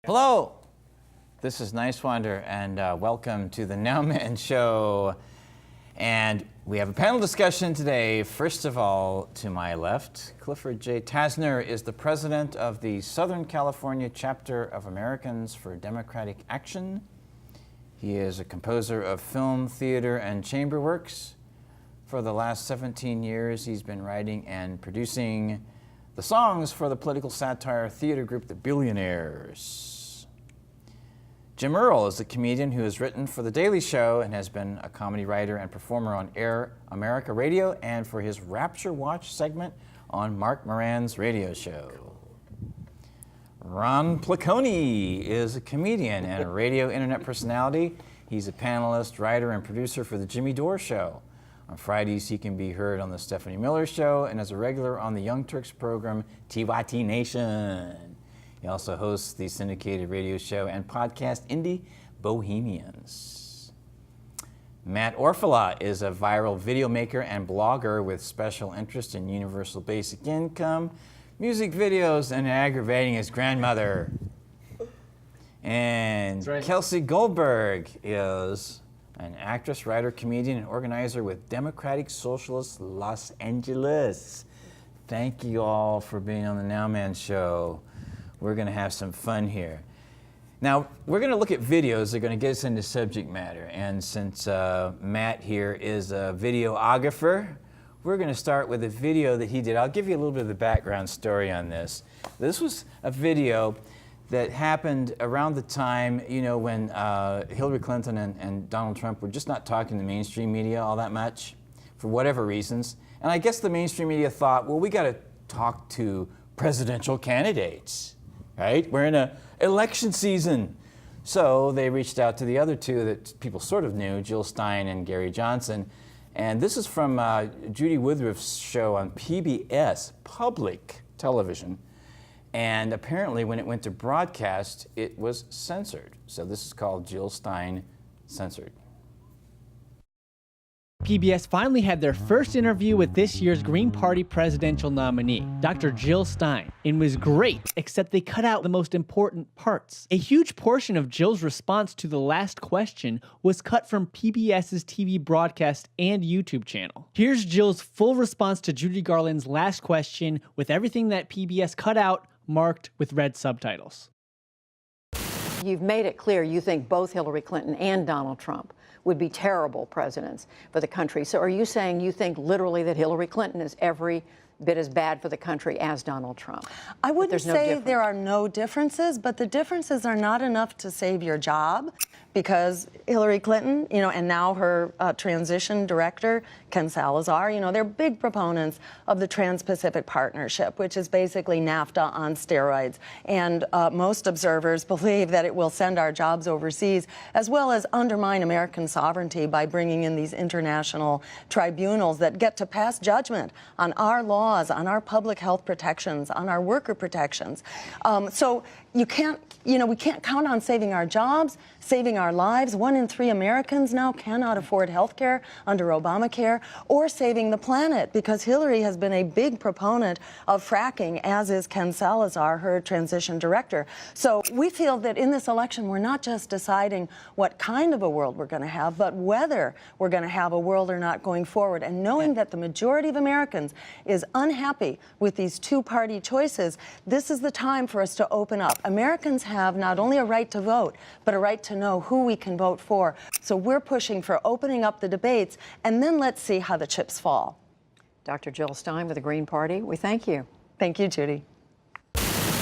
Hello, this is Niswander, and welcome to the NOWMAN Show. And we have a panel discussion today. First of all, to my left, Clifford J. Tasner is the president of the Southern California chapter of Americans for Democratic Action. He is a composer of film, theater, and chamber works. For the last 17 years, he's been writing and producing the songs for the political satire theater group, the Billionaires. Jim Earl is a comedian who has written for The Daily Show and has been a comedy writer and performer on Air America Radio and for his Rapture Watch segment on Marc Maron's radio show. Ron Placone is a comedian and a radio internet personality. He's a panelist, writer, and producer for the Jimmy Dore Show. On Fridays, he can be heard on the Stephanie Miller Show and as a regular on the Young Turks program, TYT Nation. He also hosts the syndicated radio show and podcast Indie Bohemians. Matt Orfalea is a viral video maker and blogger with special interest in universal basic income, music videos, and aggravating his grandmother. And right. Kelsey Goldberg is an actress, writer, comedian, and organizer with Democratic Socialists Los Angeles. Thank you all for being on the NOWMAN Show. We're going to have some fun here. Now, we're going to look at videos that are going to get us into subject matter. And since Matt here is a videographer, we're going to start with a video that he did. I'll give you a little bit of the background story on this. This was a video that happened around the time, you know, when Hillary Clinton and Donald Trump were just not talking to mainstream media all that much, for whatever reasons. And I guess the mainstream media thought, well, we got to talk to presidential candidates. Right? We're in an election season. So they reached out to the other two that people sort of knew, Jill Stein and Gary Johnson. And this is from Judy Woodruff's show on PBS, public television. And apparently when it went to broadcast, it was censored. So this is called Jill Stein Censored. PBS finally had their first interview with this year's Green Party presidential nominee, Dr. Jill Stein. It was great, except they cut out the most important parts. A huge portion of Jill's response to the last question was cut from PBS's TV broadcast and YouTube channel. Here's Jill's full response to Judy Garland's last question with everything that PBS cut out marked with red subtitles. You've made it clear you think both Hillary Clinton and Donald Trump would be terrible presidents for the country. So are you saying you think literally that Hillary Clinton is every bit as bad for the country as Donald Trump? I wouldn't say there are no differences, but the differences are not enough to save your job, because Hillary Clinton, you know, and now her transition director, Ken Salazar, you know, they're big proponents of the Trans-Pacific Partnership, which is basically NAFTA on steroids. And most observers believe that it will send our jobs overseas, as well as undermine American sovereignty by bringing in these international tribunals that get to pass judgment on our laws, on our public health protections, on our worker protections. So you can't, you know, we can't count on saving our jobs, saving our lives. 1 in 3 Americans now cannot afford health care under Obamacare, or saving the planet, because Hillary has been a big proponent of fracking, as is Ken Salazar, her transition director. So we feel that in this election, we're not just deciding what kind of a world we're going to have, but whether we're going to have a world or not going forward. And knowing that the majority of Americans is unhappy with these two-party choices, this is the time for us to open up. Americans have not only a right to vote, but a right to know who we can vote for. So we're pushing for opening up the debates, and then let's see how the chips fall. Dr. Jill Stein with the Green Party, we thank you. Thank you, Judy.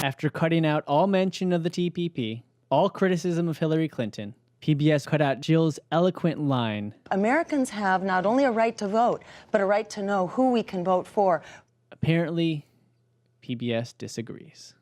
After cutting out all mention of the TPP, all criticism of Hillary Clinton, PBS cut out Jill's eloquent line. Americans have not only a right to vote, but a right to know who we can vote for. Apparently, PBS disagrees.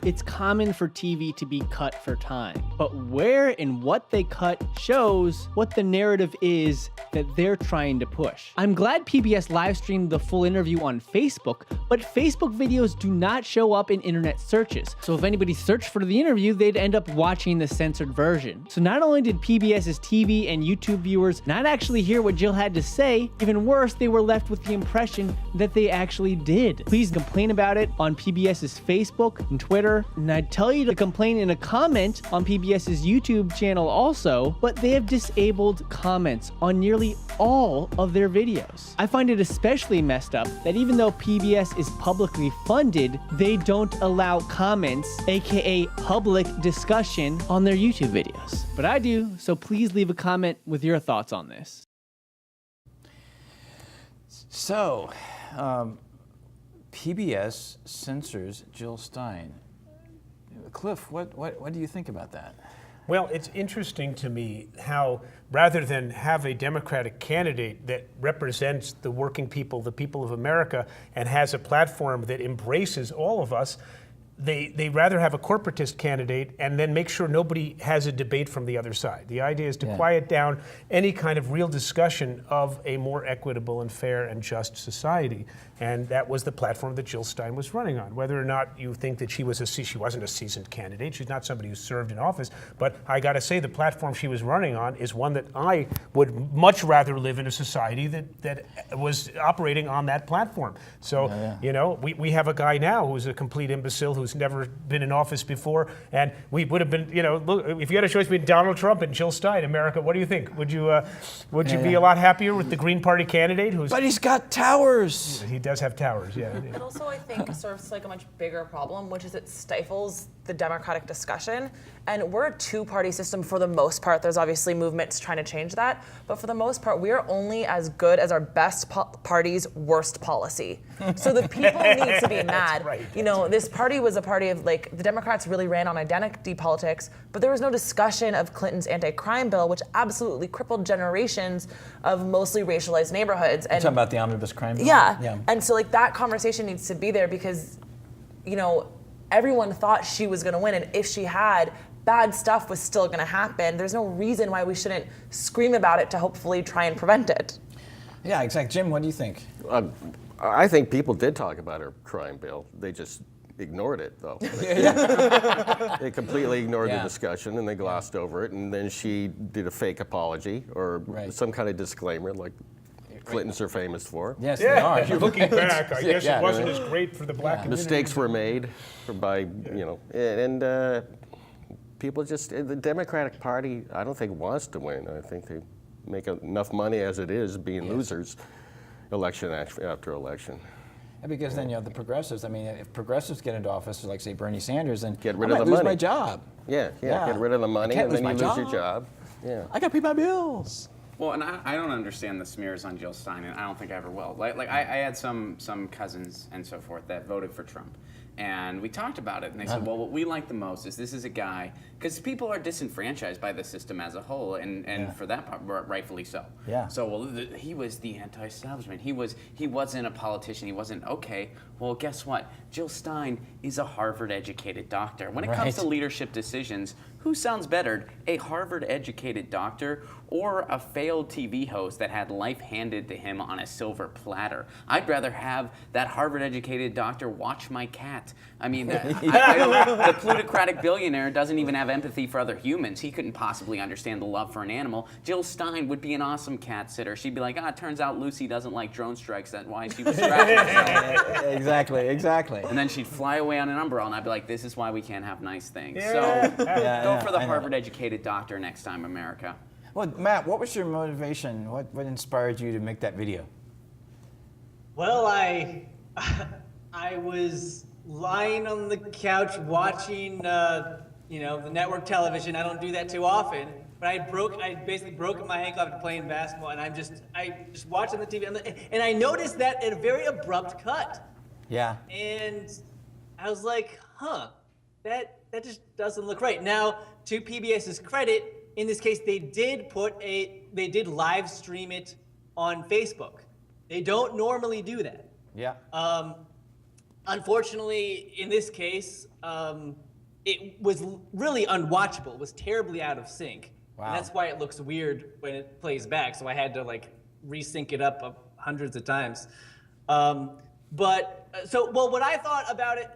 It's common for TV to be cut for time, but where and what they cut shows what the narrative is that they're trying to push. I'm glad PBS live streamed the full interview on Facebook, but Facebook videos do not show up in internet searches. So if anybody searched for the interview, they'd end up watching the censored version. So not only did PBS's TV and YouTube viewers not actually hear what Jill had to say, even worse, they were left with the impression that they actually did. Please complain about it on PBS's Facebook and Twitter Twitter, and I'd tell you to complain in a comment on PBS's YouTube channel also, but they have disabled comments on nearly all of their videos. I find it especially messed up that even though PBS is publicly funded, they don't allow comments, aka public discussion, on their YouTube videos. But I do, so please leave a comment with your thoughts on this. So, PBS censors Jill Stein. Cliff, what do you think about that? Well, it's interesting to me how, rather than have a Democratic candidate that represents the working people, the people of America, and has a platform that embraces all of us, they rather have a corporatist candidate and then make sure nobody has a debate from the other side. The idea is to quiet down any kind of real discussion of a more equitable and fair and just society. And that was the platform that Jill Stein was running on. Whether or not you think that she wasn't a seasoned candidate, she's not somebody who served in office, but I gotta say the platform she was running on is one that I would much rather live in a society that was operating on that platform. So, you know, we have a guy now who's a complete imbecile who's never been in office before, and we would have been, you know, look, if you had a choice between Donald Trump and Jill Stein, America, what do you think? Would you be a lot happier with the Green Party candidate who's... But he's got towers! He does have towers, yeah. It also, I think, serves like a much bigger problem, which is it stifles the democratic discussion. And we're a two-party system for the most part. There's obviously movements trying to change that. But for the most part, we are only as good as our best party's worst policy. So the people need to be mad. Right. You know, this party was a party of, like, the Democrats really ran on identity politics, but there was no discussion of Clinton's anti-crime bill, which absolutely crippled generations of mostly racialized neighborhoods. And You're talking about the omnibus crime bill? yeah. And so, like, that conversation needs to be there because, you know, everyone thought she was going to win, and if she had, bad stuff was still going to happen. There's no reason why we shouldn't scream about it to hopefully try and prevent it. Yeah, exactly. Jim, what do you think? I think people did talk about her crime bill. They just ignored it, though. They completely ignored the discussion, and they glossed over it, and then she did a fake apology or some kind of disclaimer like Clintons are famous for. Yes, they are. Looking back, I guess it wasn't as great for the black community. Mistakes were made by, you know, and people just, the Democratic Party, I don't think wants to win. I think they make enough money as it is being losers election after election. Yeah, because then you have the progressives. I mean, if progressives get into office, like say Bernie Sanders, then Get rid I of might the lose money. my job. Yeah, get rid of the money, can't and then you lose lose my your job. Yeah. I got to pay my bills. Well, and I don't understand the smears on Jill Stein, and I don't think I ever will. Like I had some cousins and so forth that voted for Trump, and we talked about it, and they said, well, what we like the most is this is a guy, because people are disenfranchised by the system as a whole, and for that part, rightfully so. Yeah. So, well, he was the anti-establishment. He wasn't a politician. He wasn't, okay, well, guess what? Jill Stein is a Harvard-educated doctor. When it comes to leadership decisions, who sounds better, a Harvard-educated doctor or a failed TV host that had life handed to him on a silver platter? I'd rather have that Harvard-educated doctor watch my cat. I mean, the plutocratic billionaire doesn't even have empathy for other humans. He couldn't possibly understand the love for an animal. Jill Stein would be an awesome cat sitter. She'd be like, it turns out Lucy doesn't like drone strikes. That's why she was scratching herself. Exactly. And then she'd fly away on an umbrella, and I'd be like, this is why we can't have nice things. So go for the Harvard-educated doctor next time, America. Well, Matt, what was your motivation? What inspired you to make that video? Well, I was lying on the couch watching, the network television. I don't do that too often, but I basically broken my ankle after playing basketball, and I just watching the TV, and I noticed that at a very abrupt cut. Yeah. And I was like, that just doesn't look right. Now, to PBS's credit, in this case, they did live stream it on Facebook. They don't normally do that. Yeah. Unfortunately, in this case, it was really unwatchable. It was terribly out of sync. Wow. And that's why it looks weird when it plays back. So I had to resync it up hundreds of times. What I thought about it,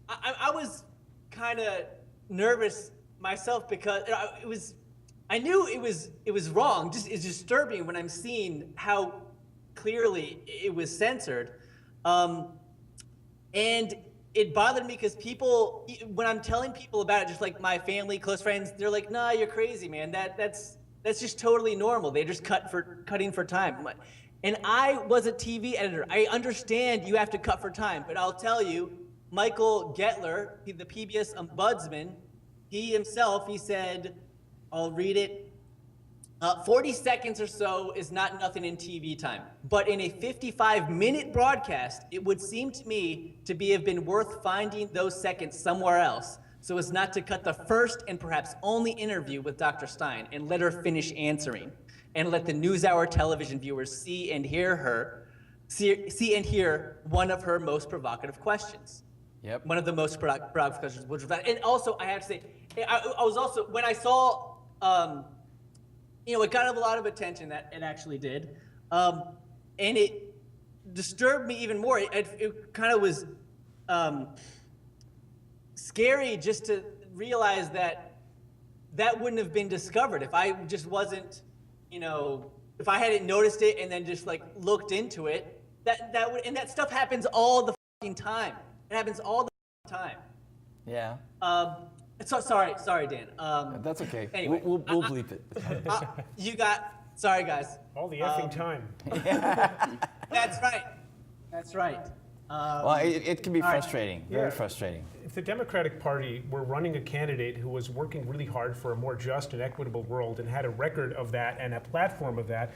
I was kind of nervous myself because I knew it was wrong. It's disturbing when I'm seeing how clearly it was censored. And it bothered me because people, when I'm telling people about it, just like my family, close friends, they're like, "Nah, you're crazy, man. That's just totally normal. They just cutting for time." And I was a TV editor. I understand you have to cut for time, but I'll tell you, Michael Gettler, the PBS ombudsman, he said, I'll read it. 40 seconds or so is not nothing in TV time, but in a 55-minute broadcast, it would seem to me to have been worth finding those seconds somewhere else, so as not to cut the first and perhaps only interview with Dr. Stein and let her finish answering, and let the NewsHour television viewers see and hear one of her most provocative questions. Yep. One of the most provocative questions, which was that. And also, I have to say, I was also, when I saw, it got a lot of attention, that it actually did. And it disturbed me even more. It kind of was scary just to realize that wouldn't have been discovered if I just wasn't, if I hadn't noticed it and then just like looked into it. And that stuff happens all the fucking time. It happens all the time. Yeah. So sorry, Dan. That's okay. Anyway, we'll bleep it. Sorry, guys. All the effing time. That's right. Well, it can be frustrating, very Yeah. frustrating. If the Democratic Party were running a candidate who was working really hard for a more just and equitable world and had a record of that and a platform of that,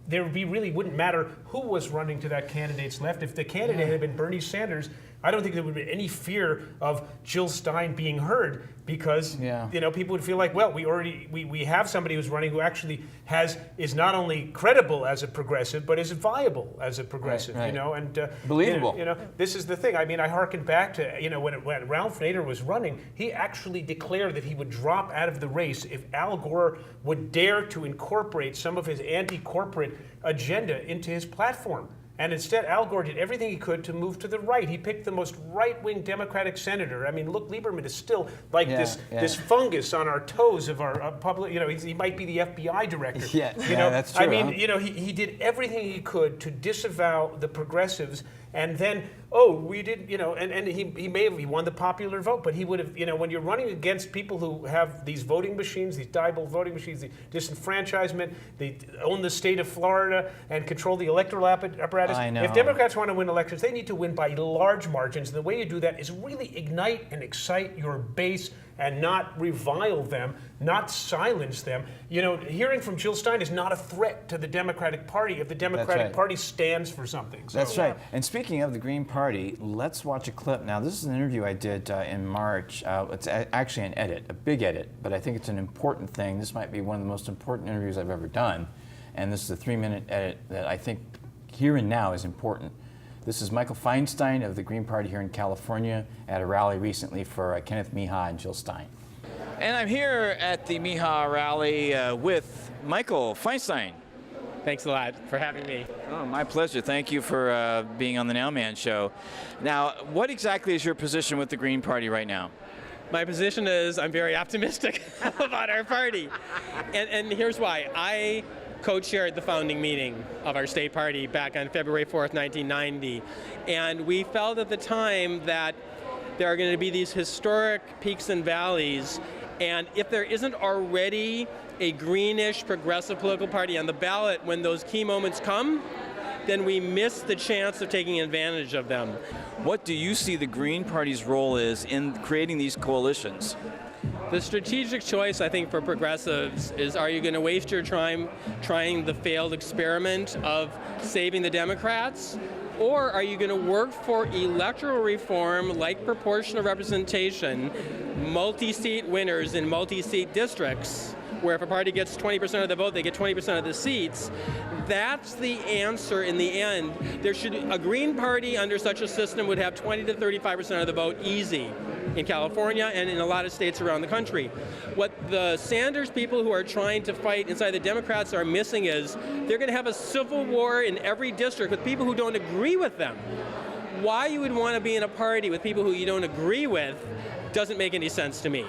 there wouldn't matter who was running to that candidate's left. If the candidate had been Bernie Sanders, I don't think there would be any fear of Jill Stein being heard, because people would feel like, well, we have somebody who's running who actually is not only credible as a progressive, but is viable as a progressive. Right. And believable. This is the thing. I mean, I hearken back to when Ralph Nader was running, he actually declared that he would drop out of the race if Al Gore would dare to incorporate some of his anti-corporate agenda into his platform. And instead, Al Gore did everything he could to move to the right. He picked the most right-wing Democratic senator. I mean, look, Lieberman is still like this fungus on our toes of our public. He might be the FBI director. That's true. I mean, he did everything he could to disavow the progressives. And then, we did, and he won the popular vote, but he would have, when you're running against people who have these voting machines, these Diebold voting machines, the disenfranchisement, they own the state of Florida and control the electoral apparatus. I know. If Democrats want to win elections, they need to win by large margins. And the way you do that is really ignite and excite your base and not revile them, not silence them. Hearing from Jill Stein is not a threat to the Democratic Party if the Democratic Party stands for something. So. That's right. And speaking of the Green Party, let's watch a clip. Now, this is an interview I did in March. It's actually an edit, a big edit, but I think it's an important thing. This might be one of the most important interviews I've ever done. And this is a 3-minute edit that I think here and now is important. This is Michael Feinstein of the Green Party here in California at a rally recently for Kenneth Mejia and Jill Stein. And I'm here at the Mejia rally with Michael Feinstein. Thanks a lot for having me. Oh, my pleasure. Thank you for being on the NOWMAN Show. Now, what exactly is your position with the Green Party right now? My position is I'm very optimistic about our party. And here's why. I co-chaired the founding meeting of our state party back on February 4th, 1990. And we felt at the time that there are going to be these historic peaks and valleys. And if there isn't already a greenish progressive political party on the ballot when those key moments come, then we miss the chance of taking advantage of them. What do you see the Green Party's role is in creating these coalitions? The strategic choice, I think, for progressives is, are you going to waste your time trying the failed experiment of saving the Democrats? Or are you going to work for electoral reform like proportional representation, multi-seat winners in multi-seat districts, where if a party gets 20% of the vote, they get 20% of the seats? That's the answer in the end. A Green Party under such a system would have 20 to 35% of the vote easy in California and in a lot of states around the country. What the Sanders people who are trying to fight inside the Democrats are missing is they're going to have a civil war in every district with people who don't agree with them. Why you would want to be in a party with people who you don't agree with doesn't make any sense to me.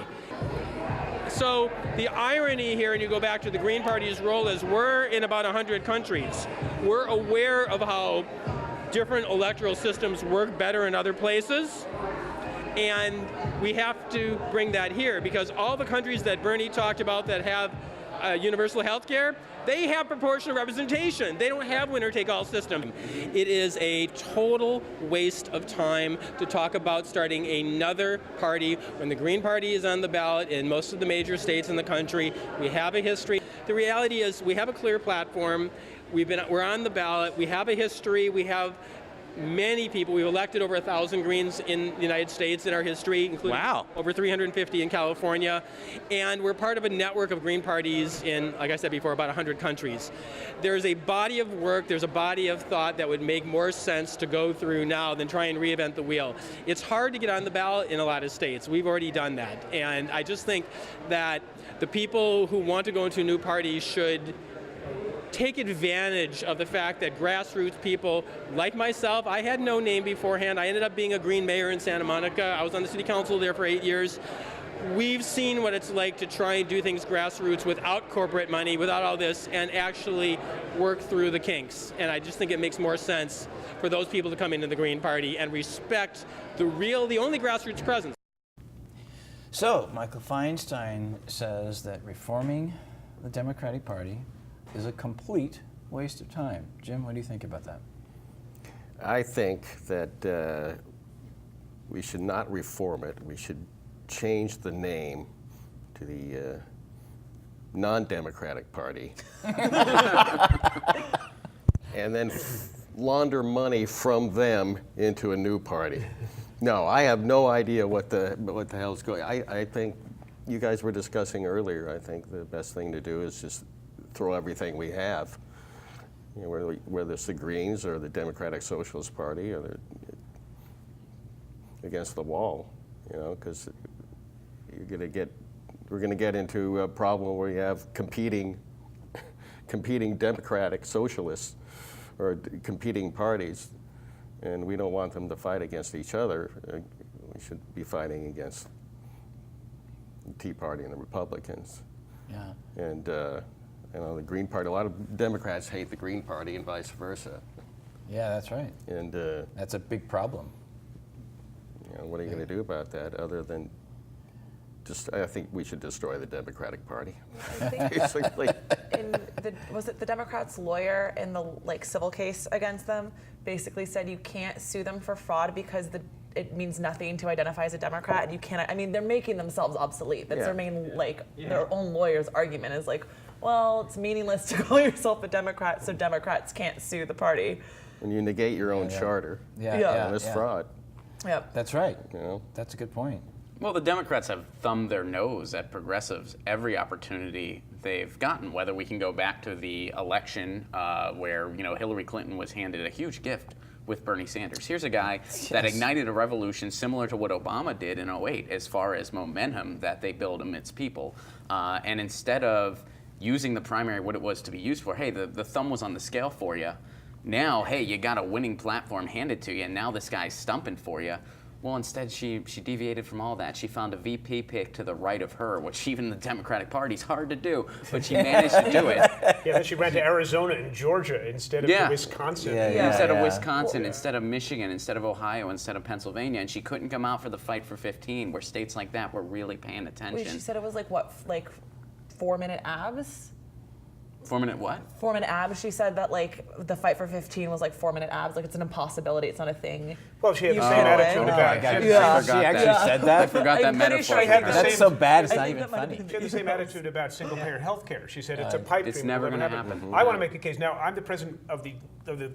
So the irony here, and you go back to the Green Party's role, is we're in about 100 countries. We're aware of how different electoral systems work better in other places. And we have to bring that here, because all the countries that Bernie talked about that have universal health care, they have proportional representation. They don't have winner-take-all system. It is a total waste of time to talk about starting another party when the Green Party is on the ballot in most of the major states in the country. We have a history. The reality is we have a clear platform. We're on the ballot. We have a history. We have many people. We've elected over 1,000 Greens in the United States in our history, including over 350 in California. And we're part of a network of Green parties in, like I said before, about 100 countries. There's a body of work, there's a body of thought that would make more sense to go through now than try and reinvent the wheel. It's hard to get on the ballot in a lot of states. We've already done that. And I just think that the people who want to go into a new party should take advantage of the fact that grassroots people like myself, I had no name beforehand. I ended up being a Green mayor in Santa Monica. I was on the city council there for 8 years. We've seen what it's like to try and do things grassroots without corporate money, without all this, and actually work through the kinks. And I just think it makes more sense for those people to come into the Green Party and respect the only grassroots presence. So, Michael Feinstein says that reforming the Democratic Party is a complete waste of time. Jim, what do you think about that? I think that we should not reform it. We should change the name to the non-democratic party and then launder money from them into a new party. No, I have no idea what the hell's going on. I think you guys were discussing earlier, I think the best thing to do is just throw everything we have, you know, whether it's the Greens or the Democratic Socialist Party, or against the wall, you know, because we're going to get into a problem where you have competing Democratic Socialists or competing parties, and we don't want them to fight against each other. We should be fighting against the Tea Party and the Republicans. Yeah. And you know, the Green Party, a lot of Democrats hate the Green Party and vice versa. Yeah, that's right. And that's a big problem. you know, what are you going to do about that other than just, I think we should destroy the Democratic Party. Basically. Was it the Democrats' lawyer in the civil case against them basically said you can't sue them for fraud because it means nothing to identify as a Democrat, and you cannot. I mean, they're making themselves obsolete. That's their main their own lawyer's argument is well, it's meaningless to call yourself a Democrat, so Democrats can't sue the party. When you negate your own charter, it's fraud. Yep. That's right. You know? That's a good point. Well, the Democrats have thumbed their nose at progressives every opportunity they've gotten, whether we can go back to the election where, Hillary Clinton was handed a huge gift with Bernie Sanders. Here's a guy that ignited a revolution similar to what Obama did in 2008 as far as momentum that they build amidst people. And instead of using the primary what it was to be used for, hey, the thumb was on the scale for you. Now, hey, you got a winning platform handed to you, and now this guy's stumping for you. Well, instead, she deviated from all that. She found a VP pick to the right of her, which even the Democratic Party's hard to do, but she managed to do it. Yeah, then she ran to Arizona and Georgia instead of to Wisconsin. Instead of Wisconsin, instead of Michigan, instead of Ohio, instead of Pennsylvania, and she couldn't come out for the Fight for 15, where states like that were really paying attention. Wait, she said it was 4-minute abs? 4-minute what? 4-minute abs. She said that the Fight for 15 was 4-minute abs. It's an impossibility. It's not a thing. Well, she had the same attitude about it. She actually said that? I forgot that metaphor. That's so bad, it's not even funny. She had the same attitude about single-payer health care. She said it's a pipe dream. It's never going to happen. I want to make the case. Now, I'm the president of the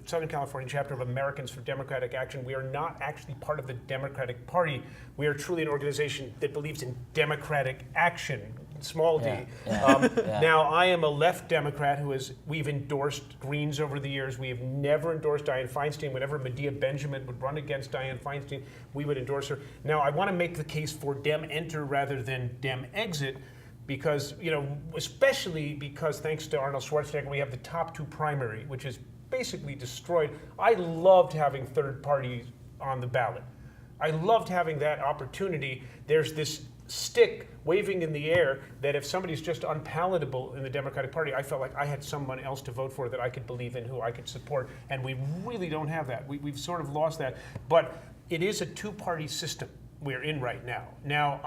Southern California chapter of Americans for Democratic Action. We are not actually part of the Democratic Party. We are truly an organization that believes in democratic action. Small d. Now, I am a left Democrat we've endorsed Greens over the years. We have never endorsed Dianne Feinstein. Whenever Medea Benjamin would run against Dianne Feinstein, we would endorse her. Now, I want to make the case for Dem enter rather than Dem exit because, especially because thanks to Arnold Schwarzenegger, we have the top two primary, which is basically destroyed. I loved having third parties on the ballot. I loved having that opportunity. There's this stick waving in the air that if somebody's just unpalatable in the Democratic Party, I felt like I had someone else to vote for that I could believe in, who I could support, and we really don't have that. We've sort of lost that. But it is a two-party system. we're in right now. Now,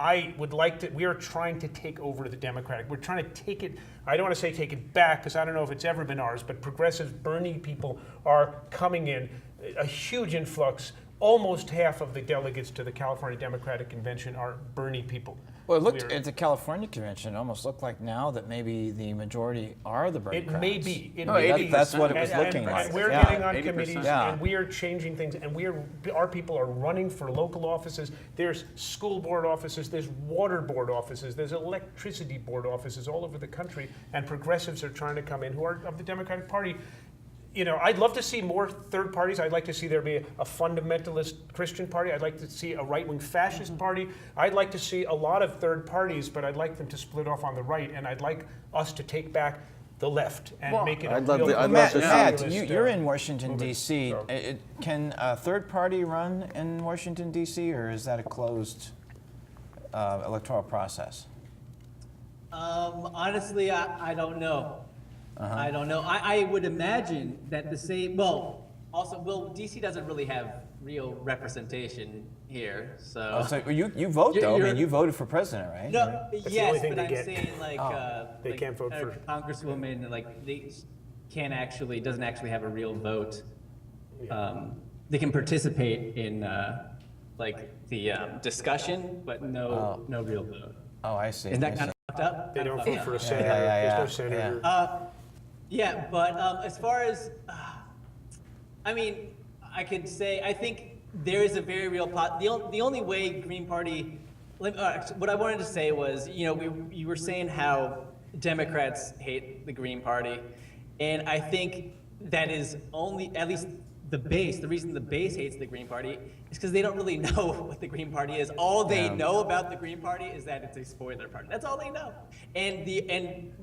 we are trying to take over the Democratic. We're trying to take it, I don't want to say take it back, because I don't know if it's ever been ours, but progressive Bernie people are coming in, a huge influx. Almost half of the delegates to the California Democratic Convention are Bernie people. Well, it looked at the California convention, it almost looked like now that maybe the majority are the Bernie crowds. It may be. That's what it was looking like. And we're getting on 80%. committees, and we are changing things, and our people are running for local offices. There's school board offices, there's water board offices, there's electricity board offices all over the country, and progressives are trying to come in who are of the Democratic Party. You know, I'd love to see more third parties. I'd like to see there be a fundamentalist Christian party. I'd like to see a right-wing fascist party. I'd like to see a lot of third parties, but I'd like them to split off on the right, and I'd like us to take back the left and make it a real... Matt, you're in Washington, D.C. So. Can a third party run in Washington, D.C., or is that a closed electoral process? Honestly, I don't know. I don't know. I would imagine that the same. DC doesn't really have real representation here, so. So you vote though. I mean, you voted for president, right? No, yes, but I'm saying they can't vote for Congresswoman. Like they doesn't actually have a real vote. They can participate in the discussion, but no real vote. Oh, I see. Is that kind of fucked up? They don't vote for a senator. There's no senator. Yeah, but as far as, I mean, I could say, I think there is a very real the only way Green Party, what I wanted to say was, you were saying how Democrats hate the Green Party, and I think that is only, at least the reason the base hates the Green Party is because they don't really know what the Green Party is. All they know about the Green Party is that it's a spoiler party. That's all they know. And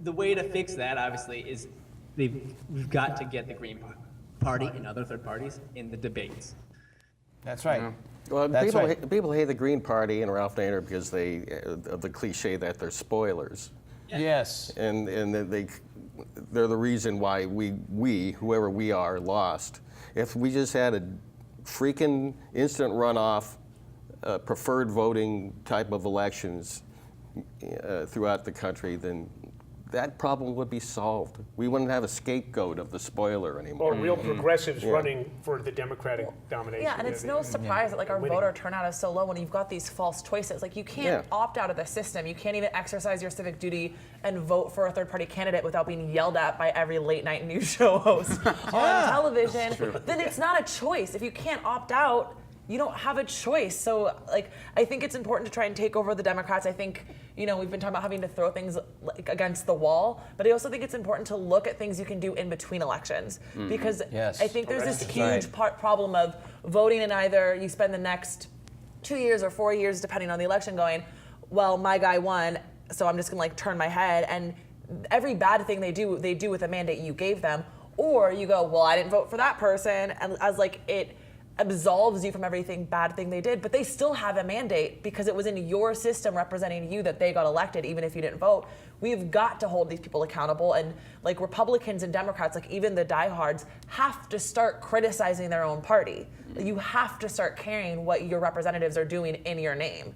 the way to fix that, obviously, is we've got to get the Green Party and other third parties in the debates. That's right. Well, people hate the Green Party and Ralph Nader because of the cliche that they're spoilers. Yes. And they're the reason why we, whoever we are, lost. If we just had a freaking instant runoff, preferred voting type of elections throughout the country, then that problem would be solved. We wouldn't have a scapegoat of the spoiler anymore. Or real progressives running for the Democratic domination. Yeah, and it's no surprise that our voter turnout is so low when you've got these false choices. Like, you can't opt out of the system. You can't even exercise your civic duty and vote for a third-party candidate without being yelled at by every late-night news show host on television. Then it's not a choice. If you can't opt out, you don't have a choice. So, I think it's important to try and take over the Democrats. I think, we've been talking about having to throw things against the wall, but I also think it's important to look at things you can do in between elections. Because I think there's this huge problem of voting in either you spend the next 2 years or 4 years, depending on the election, going, well, my guy won, so I'm just gonna turn my head. And every bad thing they do with a mandate you gave them. Or you go, well, I didn't vote for that person, and as it absolves you from everything bad thing they did, but they still have a mandate because it was in your system representing you that they got elected, even if you didn't vote. We've got to hold these people accountable, and Republicans and Democrats, even the diehards, have to start criticizing their own party. You have to start caring what your representatives are doing in your name.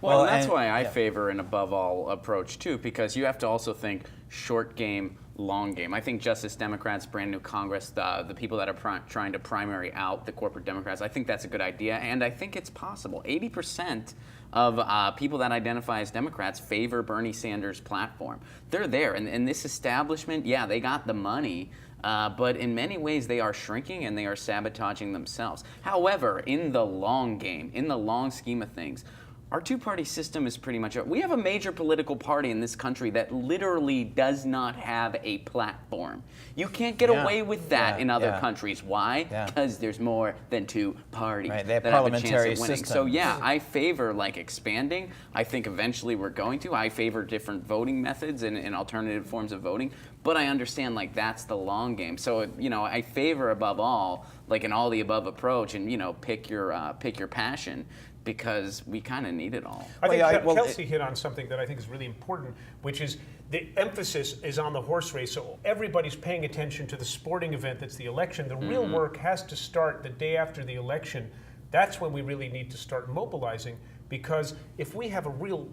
Well, and that's why I favor an above all approach too, because you have to also think short game, long game. I think just as Democrats, brand new Congress, the people that are trying to primary out the corporate Democrats, I think that's a good idea, and I think it's possible. 80% of people that identify as Democrats favor Bernie Sanders' platform. They're there, and this establishment, they got the money, but in many ways they are shrinking and they are sabotaging themselves. However, in the long game, in the long scheme of things, our two-party system is pretty much we have a major political party in this country that literally does not have a platform. You can't get away with that in other countries. Why? Because there's more than two parties they have that have a chance parliamentary of winning. system. So I favor expanding. I think eventually we're going to. I favor different voting methods and alternative forms of voting. But I understand that's the long game. So I favor above all an all the above approach and pick your passion, because we kind of need it all. I think Kelsey hit on something that I think is really important, which is the emphasis is on the horse race. So everybody's paying attention to the sporting event that's the election. The real work has to start the day after the election that's when we really need to start mobilizing. Because if we have a real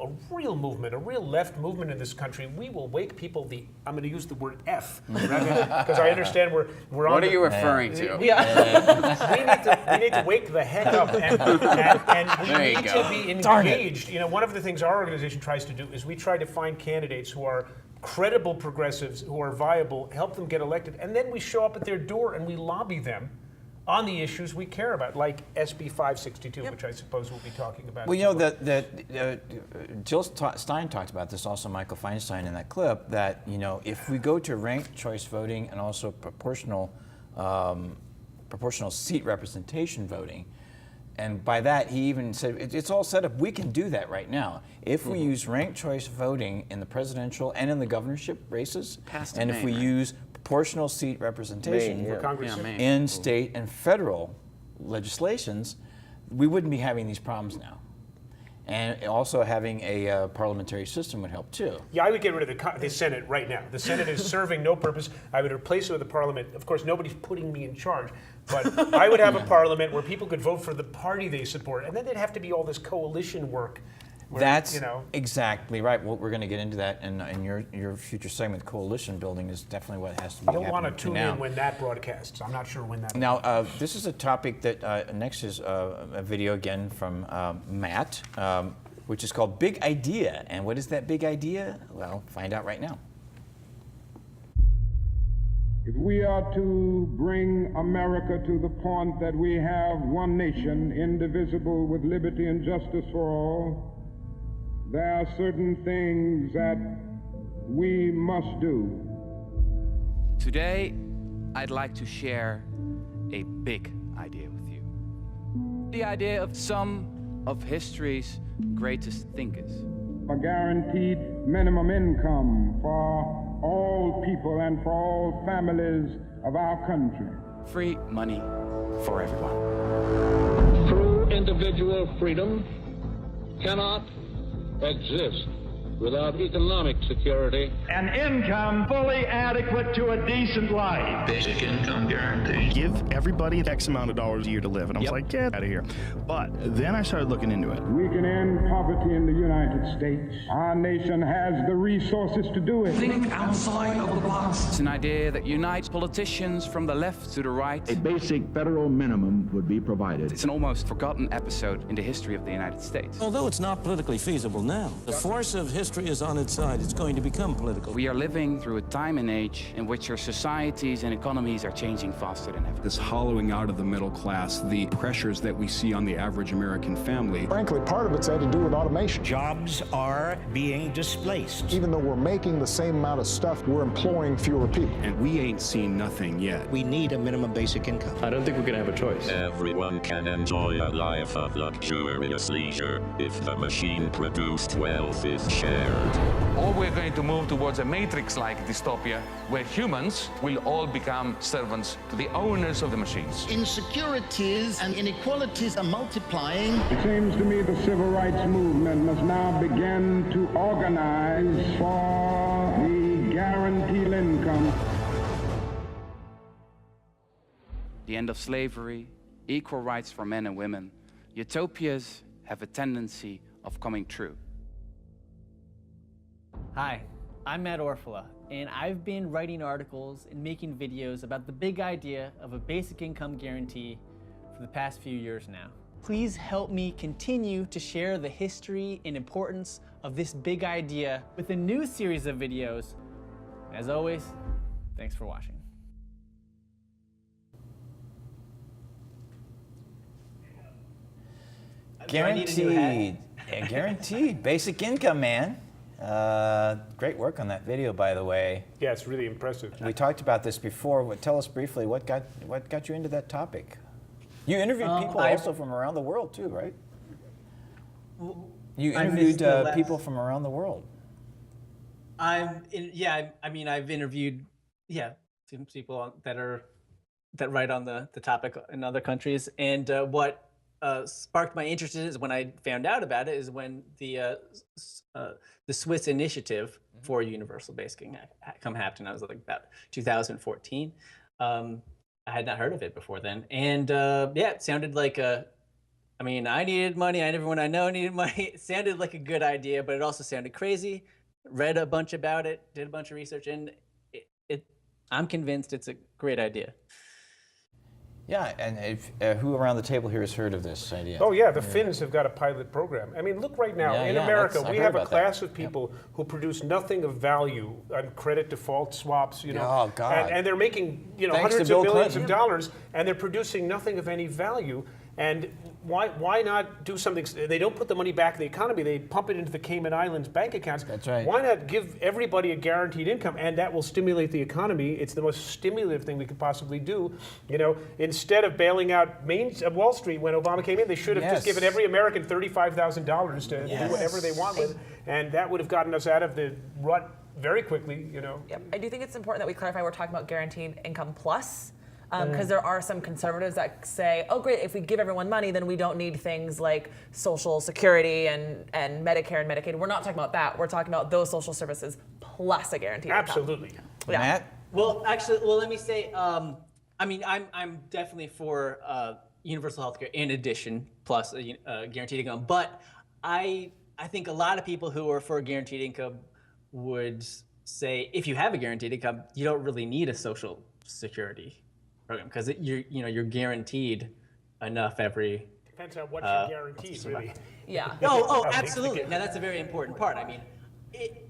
movement, a real left movement in this country, we will wake people I'm going to use the word F, because I understand we're on. What are you referring to? We need to wake the heck up, and we need to be engaged. You know, one of the things our organization tries to do is we try to find candidates who are credible progressives, who are viable, help them get elected, and then we show up at their door and we lobby them on the issues we care about, like SB 562, which I suppose we'll be talking about. Well, you know, Jill Stein talked about this, also Michael Feinstein in that clip, that, you know, if we go to ranked choice voting and also proportional seat representation voting, and by that he even said it's all set up. We can do that right now. If we use ranked choice voting in the presidential and in the governorship races, and if we use proportional seat representation in state and federal legislations, we wouldn't be having these problems now. And also having a parliamentary system would help too. Yeah, I would get rid of the Senate right now. The Senate is serving no purpose. I would replace it with a parliament. Of course, nobody's putting me in charge, but I would have a parliament where people could vote for the party they support, and then there'd have to be all this coalition work. That's exactly right. Well, we're going to get into that in your future segment. Coalition building is definitely what has to be happening. You'll want to tune in when that broadcasts. I'm not sure when that. Now, this is a topic that next is a video again from Matt, which is called Big Idea. And what is that big idea? Well, find out right now. If we are to bring America to the point that we have one nation, indivisible, with liberty and justice for all, there are certain things that we must do. Today, I'd like to share a big idea with you. The idea of some of history's greatest thinkers. A guaranteed minimum income for all people and for all families of our country. Free money for everyone. True individual freedom cannot exist without economic security. An income fully adequate to a decent life. Basic income guarantee. Give everybody X amount of dollars a year to live. And I was like, get out of here. But then I started looking into it. We can end poverty in the United States. Our nation has the resources to do it. Think outside of the box. It's an idea that unites politicians from the left to the right. A basic federal minimum would be provided. It's an almost forgotten episode in the history of the United States. Although it's not politically feasible now, the force of history is on its side. It's going to become political. We are living through a time and age in which our societies and economies are changing faster than ever. This hollowing out of the middle class, the pressures that we see on the average American family. Frankly, part of it's had to do with automation. Jobs are being displaced. Even though we're making the same amount of stuff, we're employing fewer people. And we ain't seen nothing yet. We need a minimum basic income. I don't think we're going to have a choice. Everyone can enjoy a life of luxurious leisure if the machine-produced wealth is shared. Or we're going to move towards a matrix-like dystopia where humans will all become servants to the owners of the machines. Insecurities and inequalities are multiplying. It seems to me the civil rights movement must now begin to organize for the guaranteed income. The end of slavery, equal rights for men and women, utopias have a tendency of coming true. Hi, I'm Matt Orfalea, and I've been writing articles and making videos about the big idea of a basic income guarantee for the past few years now. Please help me continue to share the history and importance of this big idea with a new series of videos. As always, thanks for watching. Guaranteed. Yeah, guaranteed. Basic income, man. Great work on that video, by the way. Yeah, it's really impressive. We talked about this before. Tell us briefly what got you into that topic. You interviewed people also from around the world too, right? You interviewed people from around the world. I've interviewed some people that write on the topic in other countries, and what sparked my interest in it is when I found out about it is when the Swiss initiative for universal basic income happened. I was like about 2014. I had not heard of it before then, and it sounded like a I mean, I needed money. Everyone I know needed money. It sounded like a good idea, but it also sounded crazy. Read a bunch about it, did a bunch of research, and I'm convinced it's a great idea. Yeah, and if, who around the table here has heard of this idea? Oh yeah, the Finns have got a pilot program. I mean, look right now, in America, we have a class of people who produce nothing of value on credit default swaps, you know. Oh, God. And they're making, you know, Thanks hundreds to of Bill millions Clinton. of dollars, and they're producing nothing of any value. And why not do something? They don't put the money back in the economy. They pump it into the Cayman Islands bank accounts. That's right. Why not give everybody a guaranteed income, and that will stimulate the economy? It's the most stimulative thing we could possibly do. You know, instead of bailing out Wall Street when Obama came in, they should have just given every American $35,000 to do whatever they want with, and that would have gotten us out of the rut very quickly. You know. Yep. I do think it's important that we clarify we're talking about guaranteed income plus. Because there are some conservatives that say, oh great, if we give everyone money, then we don't need things like Social Security and Medicare and Medicaid. We're not talking about that. We're talking about those social services plus a guaranteed income. Absolutely. Yeah. Matt? Well, actually, let me say, I mean, I'm definitely for universal healthcare in addition, plus a guaranteed income. But I think a lot of people who are for a guaranteed income would say, if you have a guaranteed income, you don't really need a Social Security program because you're guaranteed enough every. Depends on what you're guaranteed, really. Yeah. Oh, absolutely. Now that's a very important part. I mean,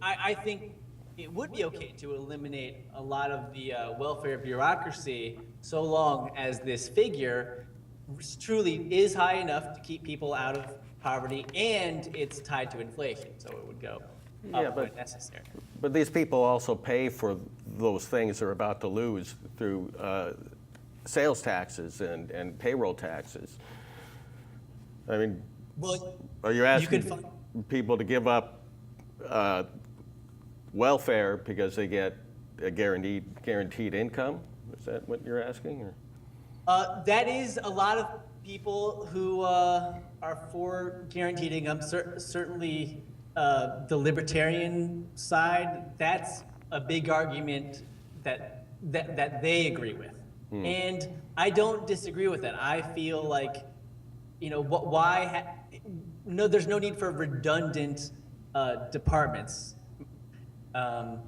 I think it would be okay to eliminate a lot of the welfare bureaucracy so long as this figure truly is high enough to keep people out of poverty and it's tied to inflation, so it would go up when necessary. But these people also pay for those things they're about to lose through sales taxes and payroll taxes. I mean, are you asking people to give up welfare because they get a guaranteed income? Is that what you're asking? Or? That is a lot of people who are for guaranteed income. Certainly, the libertarian side, that's a big argument that they agree with. And I don't disagree with that. I feel like, there's no need for redundant departments. But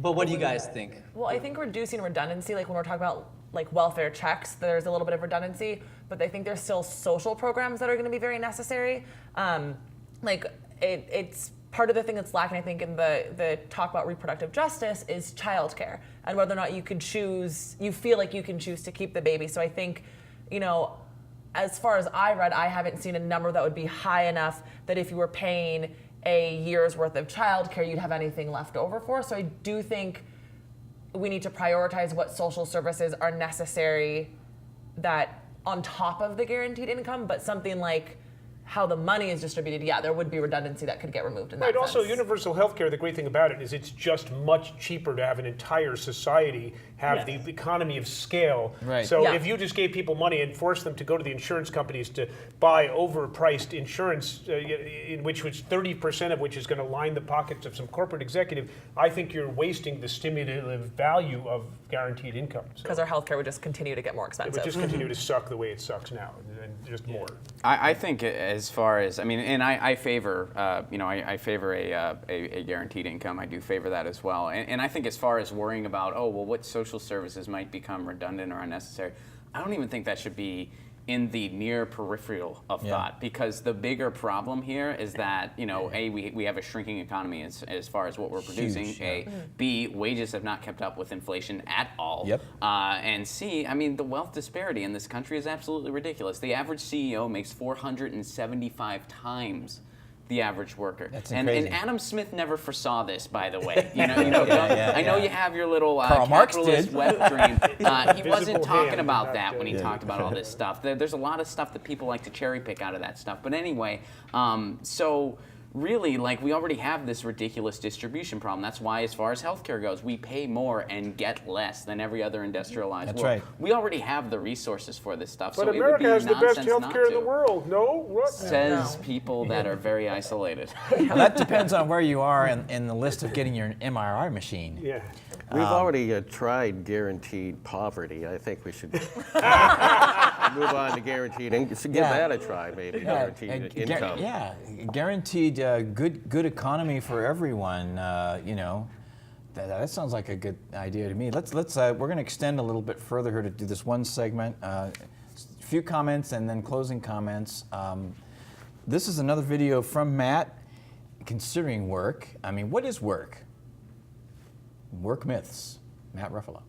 what do you guys think? Well, I think reducing redundancy, like when we're talking about like welfare checks, there's a little bit of redundancy, but I think there's still social programs that are going to be very necessary. It's part of the thing that's lacking, I think, in the talk about reproductive justice is childcare and whether or not you feel like you can choose to keep the baby. So I think, as far as I read, I haven't seen a number that would be high enough that if you were paying a year's worth of childcare, you'd have anything left over for. So I do think we need to prioritize what social services are necessary that on top of the guaranteed income, but something like how the money is distributed, there would be redundancy that could get removed in that sense. Also, universal health care, the great thing about it is it's just much cheaper to have an entire society have the economy of scale. Right. So if you just gave people money and forced them to go to the insurance companies to buy overpriced insurance, in which 30% of which is going to line the pockets of some corporate executive, I think you're wasting the stimulative value of guaranteed income. Because our healthcare would just continue to get more expensive. It would just continue to suck the way it sucks now, and just more. I think as far as, I favor, I favor a guaranteed income. I do favor that as well. And I think as far as worrying about, what social services might become redundant or unnecessary, I don't even think that should be in the near peripheral of thought, because the bigger problem here is that, A, we have a shrinking economy as far as what we're producing. Huge, B, wages have not kept up with inflation at all. And C, the wealth disparity in this country is absolutely ridiculous. The average CEO makes 475 times the average worker. And Adam Smith never foresaw this, by the way. I know you have your little capitalist web dream. He wasn't talking about that when he talked about all this stuff. There's a lot of stuff that people like to cherry pick out of that stuff. But anyway, so really, we already have this ridiculous distribution problem. That's why, as far as healthcare goes, we pay more and get less than every other industrialized world. Right. We already have the resources for this stuff. But so America it would be has the best nonsense healthcare in the world. No? What? Says people that are very isolated. Well, that depends on where you are in the list of getting your MRI machine. Yeah. We've already tried guaranteed poverty. I think we should. Move on to guaranteed income. Give that a try, maybe. Guaranteed income. Guaranteed good economy for everyone. You know, that sounds like a good idea to me. Let's we're going to extend a little bit further here to do this one segment. A few comments and then closing comments. This is another video from Matt considering work. I mean, what is work? Work myths. Matt Orfalea.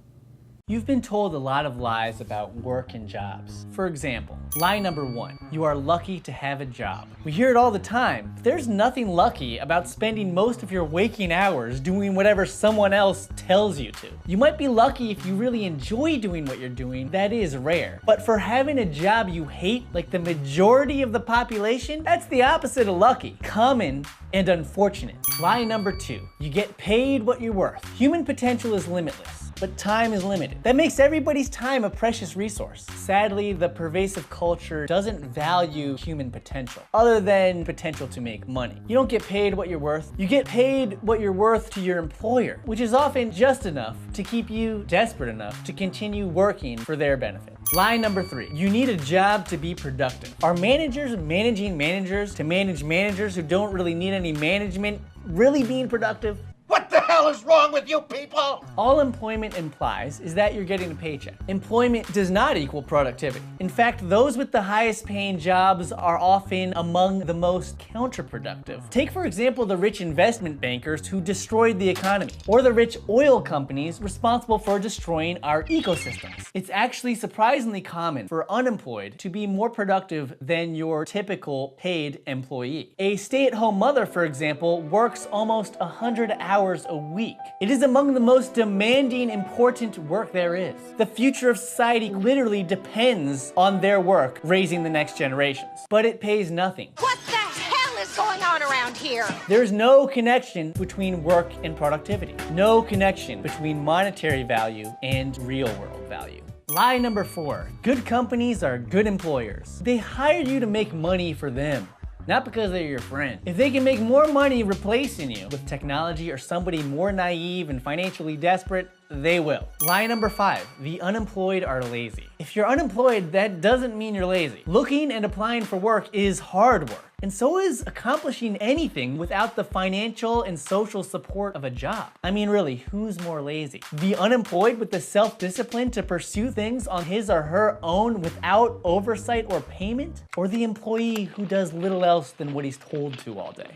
You've been told a lot of lies about work and jobs. For example, lie number 1, you are lucky to have a job. We hear it all the time. There's nothing lucky about spending most of your waking hours doing whatever someone else tells you to. You might be lucky if you really enjoy doing what you're doing, that is rare. But for having a job you hate, like the majority of the population, that's the opposite of lucky. Common and unfortunate. Lie number 2, you get paid what you're worth. Human potential is limitless, but time is limited. That makes everybody's time a precious resource. Sadly, the pervasive culture doesn't value human potential, other than potential to make money. You don't get paid what you're worth. You get paid what you're worth to your employer, which is often just enough to keep you desperate enough to continue working for their benefit. Lie number 3, you need a job to be productive. Are managers managing managers to manage managers who don't really need any management really being productive? What the hell is wrong with you people? All employment implies is that you're getting a paycheck. Employment does not equal productivity. In fact, those with the highest paying jobs are often among the most counterproductive. Take, for example, the rich investment bankers who destroyed the economy, or the rich oil companies responsible for destroying our ecosystems. It's actually surprisingly common for unemployed to be more productive than your typical paid employee. A stay-at-home mother, for example, works almost 100 hours a week. It is among the most demanding, important work there is. The future of society literally depends on their work raising the next generations, but it pays nothing. What the hell is going on around here? There's no connection between work and productivity. No connection between monetary value and real world value. Lie number 4, good companies are good employers. They hire you to make money for them, not because they're your friend. If they can make more money replacing you with technology or somebody more naive and financially desperate, they will. Lie number 5, the unemployed are lazy. If you're unemployed, that doesn't mean you're lazy. Looking and applying for work is hard work. And so is accomplishing anything without the financial and social support of a job. I mean, really, who's more lazy? The unemployed with the self-discipline to pursue things on his or her own without oversight or payment? Or the employee who does little else than what he's told to all day?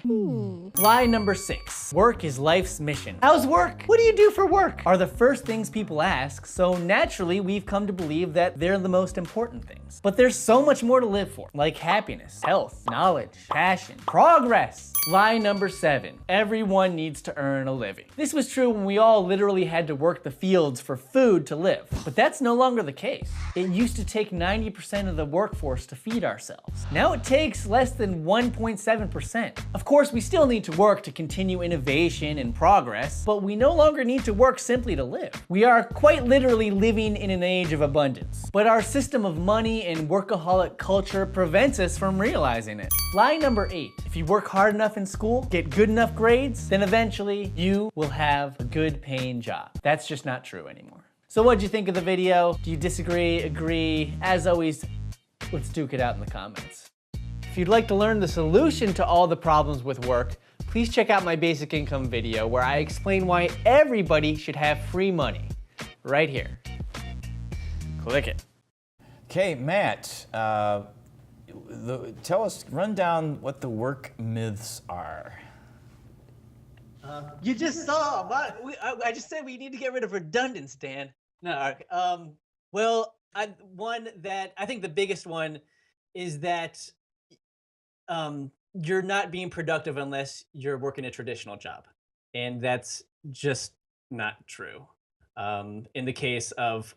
Lie number 6, work is life's mission. How's work? What do you do for work? Are the first things people ask, so naturally we've come to believe that they're the most important things. But there's so much more to live for, like happiness, health, knowledge, passion, progress. Lie number 7, everyone needs to earn a living. This was true when we all literally had to work the fields for food to live, but that's no longer the case. It used to take 90% of the workforce to feed ourselves. Now it takes less than 1.7%. Of course, we still need to work to continue innovation and progress, but we no longer need to work simply to live. We are quite literally living in an age of abundance, but our system of money and workaholic culture prevents us from realizing it. Lie number 8, if you work hard enough in school, get good enough grades, then eventually you will have a good paying job. That's just not true anymore. So what'd you think of the video? Do you disagree, agree? As always, let's duke it out in the comments. If you'd like to learn the solution to all the problems with work, please check out my basic income video where I explain why everybody should have free money. Right here. Click it. Okay, Matt, tell us, run down what the work myths are. You just saw. I just said we need to get rid of redundance, Dan. No, well, one that I think the biggest one is that you're not being productive unless you're working a traditional job, and that's just not true. In the case of,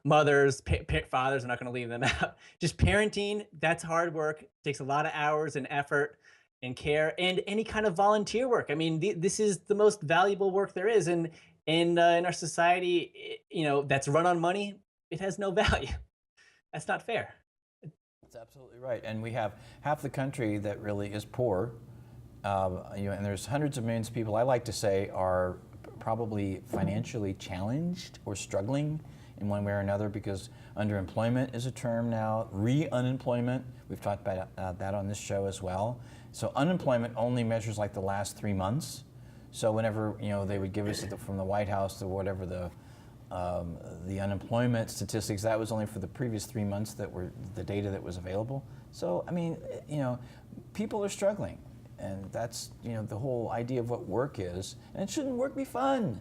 mothers, fathers, I'm not going to leave them out. Just parenting, that's hard work. It takes a lot of hours and effort and care, and any kind of volunteer work. I mean, this is the most valuable work there is, and in our society, that's run on money. It has no value. That's not fair. That's absolutely right. And we have half the country that really is poor, and there's hundreds of millions of people, I like to say, are probably financially challenged or struggling in one way or another, because underemployment is a term now, re-unemployment. We've talked about that on this show as well. So unemployment only measures like the last 3 months. So whenever they would give us from the White House or whatever the unemployment statistics, that was only for the previous 3 months that were the data that was available. So I mean, people are struggling, and that's the whole idea of what work is. And shouldn't work be fun?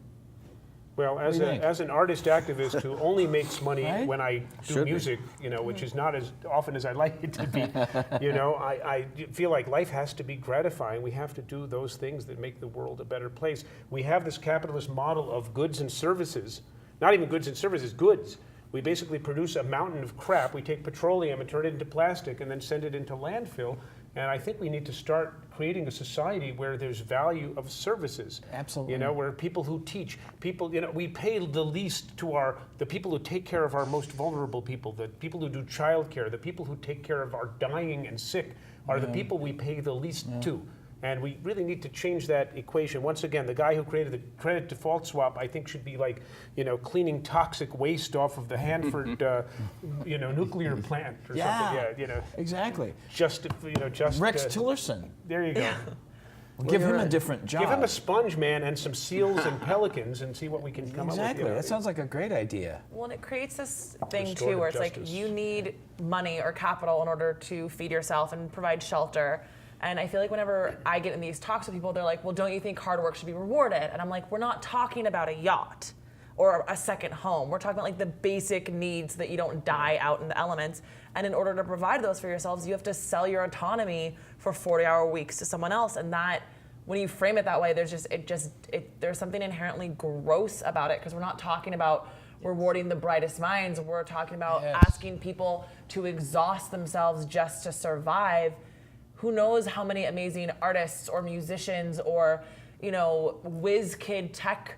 Well, as an artist activist who only makes money when I do music, which is not as often as I'd like it to be, I feel like life has to be gratifying. We have to do those things that make the world a better place. We have this capitalist model of goods and services, not even goods and services, goods. We basically produce a mountain of crap. We take petroleum and turn it into plastic and then send it into landfill. And I think we need to start creating a society where there's value of services. Absolutely. Where people who teach, we pay the least to the people who take care of our most vulnerable people, the people who do childcare, the people who take care of our dying and sick are the people we pay the least to. And we really need to change that equation. Once again, the guy who created the credit default swap, I think, should be like, cleaning toxic waste off of the Hanford, nuclear plant or something. Yeah, exactly. Just Rex Tillerson. There you go. Yeah. Well, give him a different job. Give him a sponge man and some seals and pelicans and see what we can come up with. Exactly. That sounds like a great idea. Well, and it creates this thing too, where it's like you need money or capital in order to feed yourself and provide shelter. And I feel like whenever I get in these talks with people, they're like, well, don't you think hard work should be rewarded? And I'm like, we're not talking about a yacht or a second home. We're talking about like the basic needs so that you don't die out in the elements. And in order to provide those for yourselves, you have to sell your autonomy for 40-hour weeks to someone else. And that, when you frame it that way, there's something inherently gross about it, because we're not talking about rewarding the brightest minds. We're talking about asking people to exhaust themselves just to survive. Who knows how many amazing artists or musicians or, whiz kid tech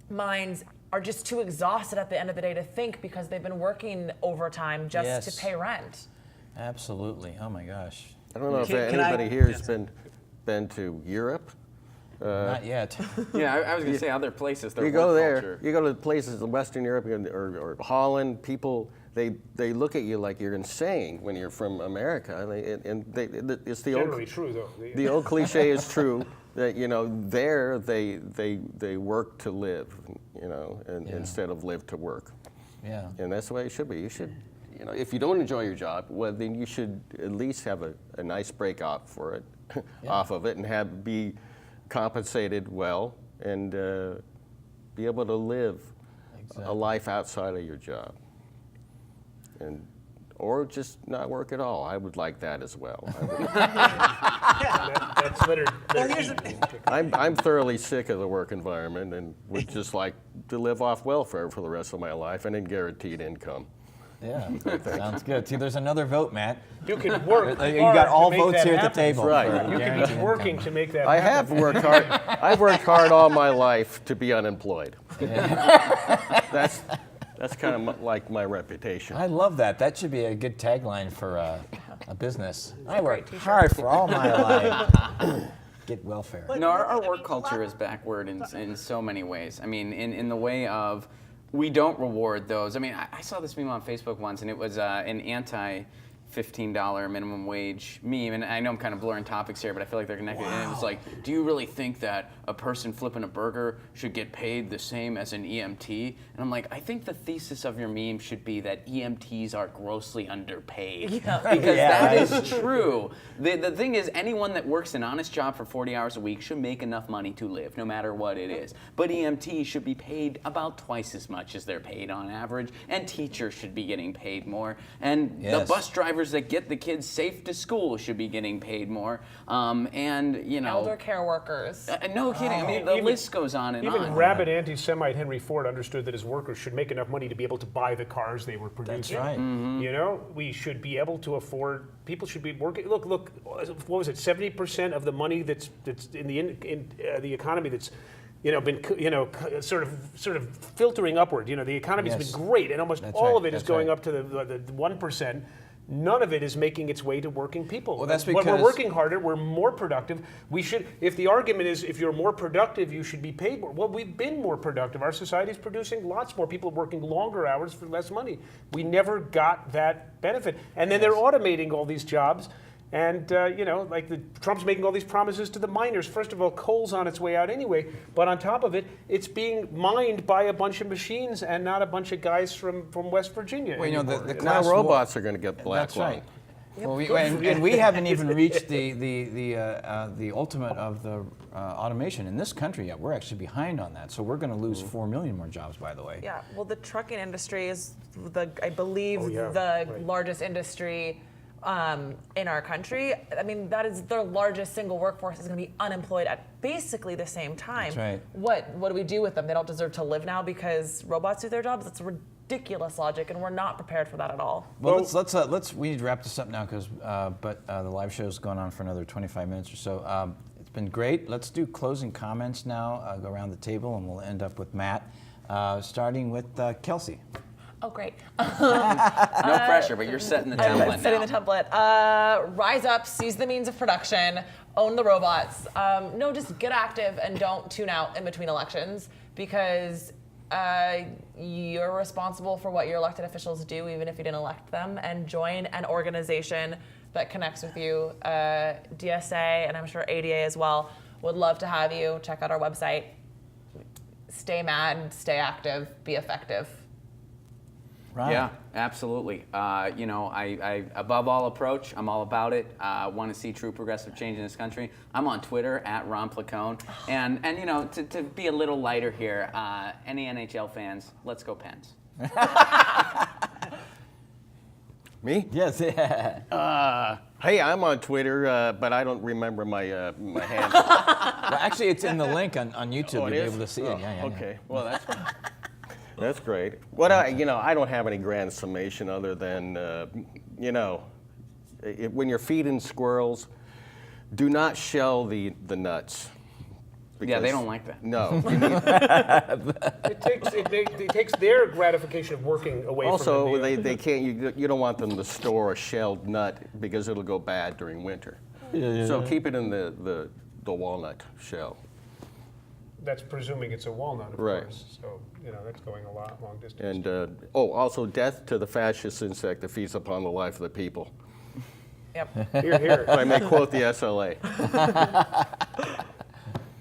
minds are just too exhausted at the end of the day to think, because they've been working overtime just to pay rent. Absolutely. Oh my gosh. I don't know if anybody here has been to Europe. Not yet. Yeah, I was going to say other places. You go there. You go to places in Western Europe or Holland. People. They look at you like you're insane when you're from America, it's the generally true though. The old cliche is true that there they work to live, instead of live to work. Yeah. And that's the way it should be. You should, if you don't enjoy your job, well then you should at least have a nice break off for it, off of it, and be compensated well and be able to live a life outside of your job. Or just not work at all. I would like that as well. That's literally. I'm thoroughly sick of the work environment and would just like to live off welfare for the rest of my life and in guaranteed income. Yeah, sounds good. See, there's another vote, Matt. You can work hard. You got all votes here at the table. Right. You can be working to make that I happen. have worked hard. I've worked hard all my life to be unemployed. Yeah. That's kind of like my reputation. I love that. That should be a good tagline for a business. I worked hard for all my life. Get welfare. No, our work culture is backward in so many ways. I mean, in the way of we don't reward those. I mean, I saw this meme on Facebook once, and it was an anti-$15 minimum wage meme. And I know I'm kind of blurring topics here, but I feel like they're connected. Wow. And it was like, do you really think that a person flipping a burger should get paid the same as an EMT? And I'm like, I think the thesis of your meme should be that EMTs are grossly underpaid. Yeah. Because that is true. The thing is, anyone that works an honest job for 40 hours a week should make enough money to live, no matter what it is. But EMTs should be paid about twice as much as they're paid on average, and teachers should be getting paid more, and the bus drivers that get the kids safe to school should be getting paid more, and elder care workers. No kidding. I mean, the list goes on and on. Even rabid anti-Semite Henry Ford understood that his workers should make enough money to be able to buy the cars they were producing. That's right. Mm-hmm. We should be able to afford. People should be working. Look. What was it? 70% of the money that's in the economy that's been sort of filtering upward. The economy's been great, and almost all of it is going up to the 1%. none of it is making its way to working people. Well, that's when because we're working harder, we're more productive. We should, if the argument is if you're more productive, you should be paid more. Well, we've been more productive. Our society is producing lots more people working longer hours for less money. We never got that benefit. And then they're automating all these jobs. And, Trump's making all these promises to the miners. First of all, coal's on its way out anyway. But on top of it, it's being mined by a bunch of machines and not a bunch of guys from West Virginia. Well, the now class robots are going to get black. That's right. Well, we haven't even reached the ultimate of the automation in this country yet. We're actually behind on that. So we're going to lose 4 million more jobs, by the way. Yeah, well, the trucking industry is, I believe, largest industry in our country. I mean, that is their largest single workforce is going to be unemployed at basically the same time. That's right. What do we do with them? They don't deserve to live now because robots do their jobs? That's ridiculous logic, and we're not prepared for that at all. Well, let's we need to wrap this up now because the live show is going on for another 25 minutes or so. It's been great. Let's do closing comments now. Go around the table, and we'll end up with Matt, starting with Kelsey. Oh, great. No pressure, but you're setting the template. Setting the template. Rise up, seize the means of production, own the robots. No, just get active and don't tune out in between elections because you're responsible for what your elected officials do, even if you didn't elect them, and join an organization that connects with you. DSA, and I'm sure ADA as well, would love to have you. Check out our website. Stay mad, stay active, be effective. Right. Yeah, absolutely. I above all approach, I'm all about it. I want to see true progressive change in this country. I'm on Twitter at Ron Placone. And to be a little lighter here, any NHL fans, let's go Pens. Me? Yes. Hey, I'm on Twitter, but I don't remember my handle. Well, actually, it's in the link on YouTube. Oh, You'll be able to see it. Okay. Well, that's great. What I don't have any grand summation other than, when you're feeding squirrels, do not shell the nuts. Yeah, they don't like that. No. It takes their gratification of working away from them. Also, they can't. You don't want them to store a shelled nut because it'll go bad during winter. So keep it in the walnut shell. That's presuming it's a walnut, of course. So, that's going a long distance. And, also death to the fascist insect that feeds upon the life of the people. Yep. Hear, hear. I may quote the SLA.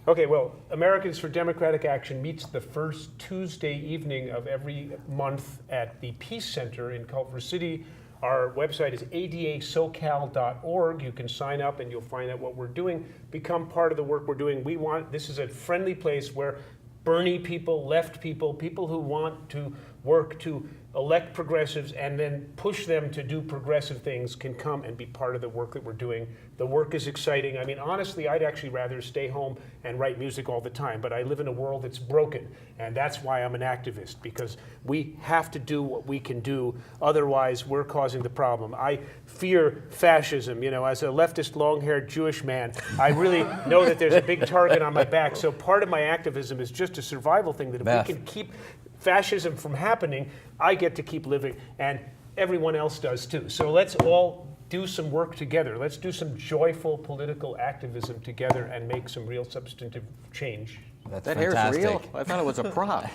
Okay, well, Americans for Democratic Action meets the first Tuesday evening of every month at the Peace Center in Culver City. Our website is adasocal.org. You can sign up and you'll find out what we're doing. Become part of the work we're doing. This is a friendly place where Bernie people, left people, people who want to work to elect progressives and then push them to do progressive things can come and be part of the work that we're doing. The work is exciting. I mean, honestly, I'd actually rather stay home and write music all the time, but I live in a world that's broken, and that's why I'm an activist, because we have to do what we can do, otherwise we're causing the problem. I fear fascism, as a leftist, long-haired Jewish man, I really know that there's a big target on my back, so part of my activism is just a survival thing, that if we can keep fascism from happening, I get to keep living, and everyone else does too. So let's all do some work together. Let's do some joyful political activism together and make some real substantive change. That's that fantastic. hair's real? I thought it was a prop.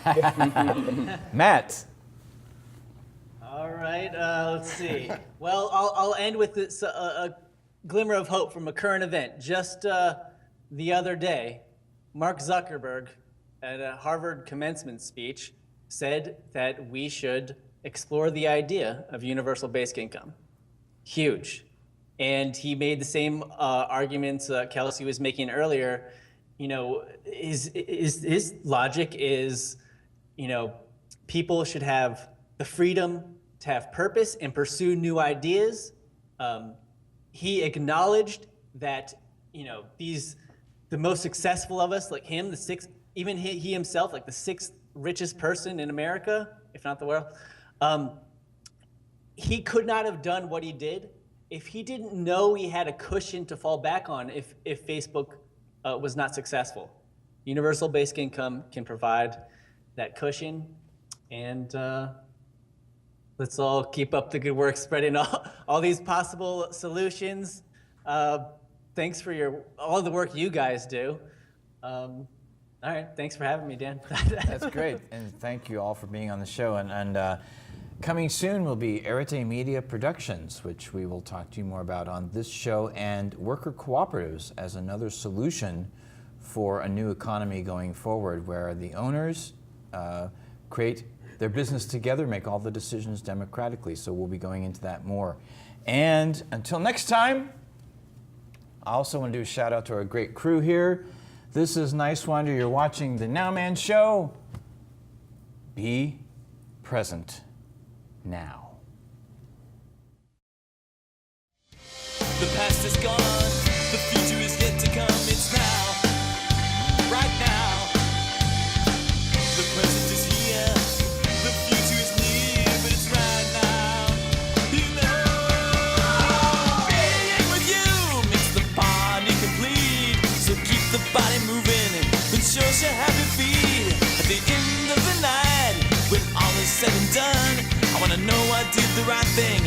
Matt. All right, let's see. Well, I'll end with this a glimmer of hope from a current event. Just the other day, Mark Zuckerberg, at a Harvard commencement speech, said that we should explore the idea of universal basic income. Huge. And he made the same arguments Kelsey was making earlier. His logic is, people should have the freedom to have purpose and pursue new ideas. He acknowledged that, the most successful of us, like him, even he himself, like the 6th richest person in America, if not the world, he could not have done what he did if he didn't know he had a cushion to fall back on if Facebook was not successful. Universal basic income can provide that cushion, and Let's all keep up the good work, spreading all these possible solutions. Thanks for all the work you guys do. All right, thanks for having me, Dan. That's great, and thank you all for being on the show. And coming soon will be Arete Media Productions, which we will talk to you more about on this show, and worker cooperatives as another solution for a new economy going forward, where the owners create their business together, make all the decisions democratically. So we'll be going into that more. And until next time, I also want to do a shout out to our great crew here. This is Niswander. You're watching the NOWMAN Show. Be present now. The past is gone, the future is yet to come. It's now, right now. The present is here, the future is near, but it's right now. You know, being with you makes the party complete. So keep the body moving and show us your happy feet. At the end of the night, when all is said and done, I wanna know I did the right thing.